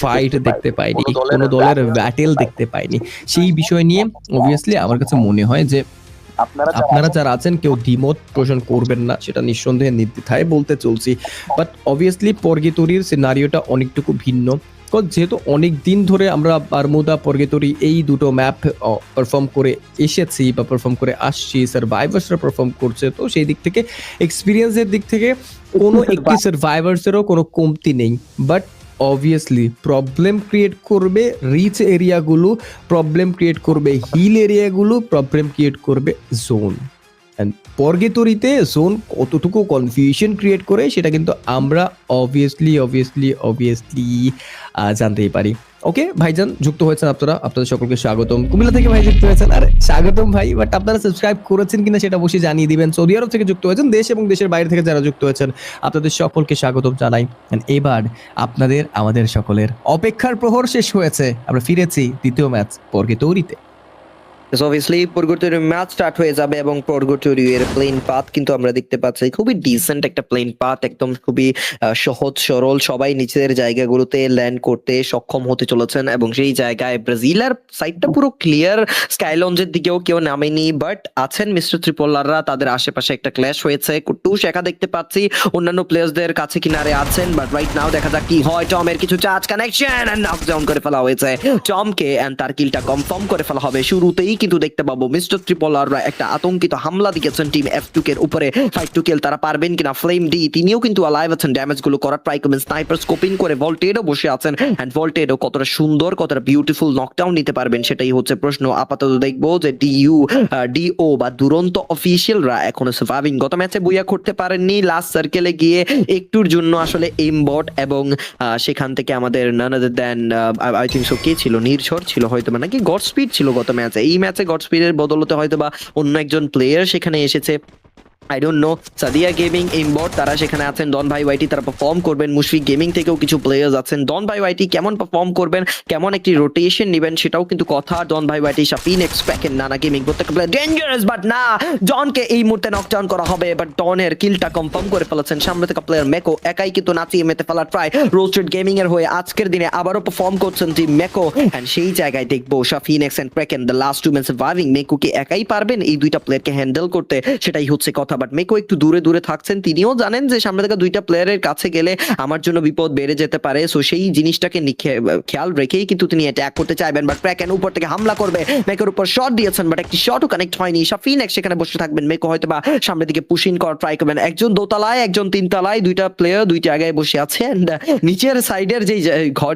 Fight দেখতে পাইনি, কোনো দলের ব্যাটেল দেখতে পাইনি। সেই বিষয় নিয়ে অবভিয়াসলি আমার কাছে মনে হয় যে আপনারা যারা আছেন কেউ দ্বিমত পোষণ করবেন না, সেটা নিঃসন্দেহে নির্দ্বিধায় বলতে চলছি। বাট অবভিয়াসলি পর্গেতরির সিনারিওটা অনেকটুকু ভিন্ন, যেহেতু অনেক দিন ধরে আমরা বারমুদা পর্গেতরি এই দুটো ম্যাপ পারফর্ম করে এসেছি বা পারফর্ম করে আসছি, সার্ভাইভার্সরা পারফর্ম করছে, তো সেই দিক থেকে এক্সপিরিয়েন্সের দিক থেকে কোনো একটি সার্ভাইভার্সেরও কোনো কমতি নেই। বাট অবভিয়াসলি প্রবলেম ক্রিয়েট করবে রিচ এরিয়াগুলো, প্রবলেম ক্রিয়েট করবে হিল এরিয়াগুলো, প্রবলেম ক্রিয়েট করবে জোন। অ্যান্ড পর্গেতরিতে জোন কতটুকু কনফিউশন ক্রিয়েট করে সেটা কিন্তু আমরা অবভিয়াসলি জানতেই পারি। ওকে ভাইজান যুক্ত হয়েছেন আপনারা, আপনাদের সকলকে স্বাগতম। কুমিল্লা থেকে ভাই যুক্ত হয়েছেন, আরে স্বাগতম ভাই। বাট আপনারা সাবস্ক্রাইব করেছেন কিনা সেটা অবশ্যই জানিয়ে দিবেন। সৌদি আরব থেকে যুক্ত হয়েছেন, দেশ এবং দেশের বাইরে থেকে যারা যুক্ত হয়েছেন আপনাদের সকলকে স্বাগতম জানাই। এবার আপনাদের আমাদের সকলের অপেক্ষার প্রহর শেষ হয়েছে, আমরা ফিরেছি দ্বিতীয় ম্যাচ পর্গেতরিতে। অবভিয়াসলি পর্গেতরির ম্যাচ স্টার্ট হয়ে যাবে এবং পর্গেতরির প্লেন পাথ কিন্তু আমরা দেখতে পাচ্ছি খুবই ডিসেন্ট একটা প্লেন পাথ, একদম খুবই সহজ সরল, সবাই নিজেদের জায়গাগুলোতে ল্যান্ড করতে সক্ষম হতে চলেছেন এবং সেই জায়গায় ব্রাজিলের সাইডটা পুরো ক্লিয়ার, স্কাইলঞ্জের দিকেও কেউ নামেনি, বাট আছেন মিস্টার ত্রিপোলাররা, তাদের আশেপাশে একটা ক্ল্যাশ হয়েছে, কুট্টুস একা দেখতে পাচ্ছি, অন্যান্য প্লেয়ার্সদের কাছে কিনারে আছেন, বাট রাইট নাও দেখা যাক কি হয়। টমের কিছু চার্জ কানেকশন এন্ড নকডাউন করে ফেলা হয়েছে টমকে, এন্ড তার কিলটা কনফার্ম করে ফেলা হবে। শুরুতেই কিন্তু দেখতে পাবো মিস্টার ত্রিপোলাররা একটা আতঙ্কিত হামলা দিয়েছেন টিম F2 এর উপরে। ফাইট টু কিল তারা পারবেন কিনা, ফ্লেম ডি তিনিও কিন্তু অ্যালাইভ আছেন, ড্যামেজ গুলো করার ট্রাই করবেন, স্নাইপার স্কোপিং করে ভোল্টেডও বসে আছেন, এন্ড ভোল্টেডও কতটা সুন্দর কতটা বিউটিফুল নকডাউন নিতে পারবেন সেটাই হচ্ছে প্রশ্ন। আপাতত দেখবো যে ডিও বা দুরন্ত অফিসিয়ালরা এখনো সার্ভাইভিং, গত ম্যাচে বুইয়া করতে পারেননি, লাস্ট সার্কেলে গিয়ে একটুর জন্য আসলে এমবট এবং সেখান থেকে আমাদের none other than I think so কে ছিল, নির্ঝর ছিল হয়তো, নাকি গড স্পিড ছিল গত ম্যাচে। এই ম্যাচে গড স্পিডের বদলতে হয়তো বা অন্য একজন প্লেয়ার সেখানে এসেছে, I don't know. Sadia gaming ইমবট তারা সেখানে আছেন, ডন ভাই ওয়াইটি তারা পারফর্ম করবেন, মুশফিক গেমিং থেকেও কিছু প্লেয়ার্স আছেন। ডন ভাই ওয়াইটি কেমন পারফর্ম করবেন, কেমন একটি রোটেশন নেবেন সেটাও কিন্তু কথা। ডন ভাই ওয়াইটি, শাফিন এক্সপেক্টেড, নানা গেমিং প্রত্যেকটা প্লেয়ার ডেঞ্জারাস, বাট না, ডনকে এই মুহূর্তে নকডাউন করা হবে, বাট ডনের কিলটা কনফার্ম করে ফেলেছেন সামনে থেকে প্লেয়ার মেকো, একাই কিন্তু নাচিয়ে মেতে ফেলা ট্রাই। রোস্টেড গেমিং এর হয়ে আজকের দিনে আবারও পারফর্ম করছেন টিম মেকো, এন্ড সেই জায়গায় দেখবো শাফিন এক্স এন্ড প্রেকেন the last two man surviving. মেকো কি একাই পারবেন এই দুইটা প্লেয়ারকে হ্যান্ডেল করতে, সেটাই হচ্ছে কথা। বাট মেকো একটু দূরে দূরে থাকছেন, তিনিও জানেন যে সামনে থেকে দুইটা প্লেয়ারের কাছে গেলে আমার জন্য বিপদ বেড়ে যেতে পারে, সো সেই জিনিসটাকে খেয়াল রেখেই কিন্তু তিনি অ্যাটাক করতে চাইবেন। বাট প্র্যাকেন উপর থেকে হামলা করবে, মেকোর উপর শট দিয়েছেন, বাট একটি শটও কানেক্ট হয়নি। শাফিন এক সেখানে বসে থাকবেন, মেকো হয়তো বা সামনের দিকে পুশিং করার ট্রাই করবেন। একজন দোতলায় একজন তিনতলায়, দুইটা প্লেয়ার দুই জায়গায় বসে আছে, এন্ড নিচের সাইডের যে ঘর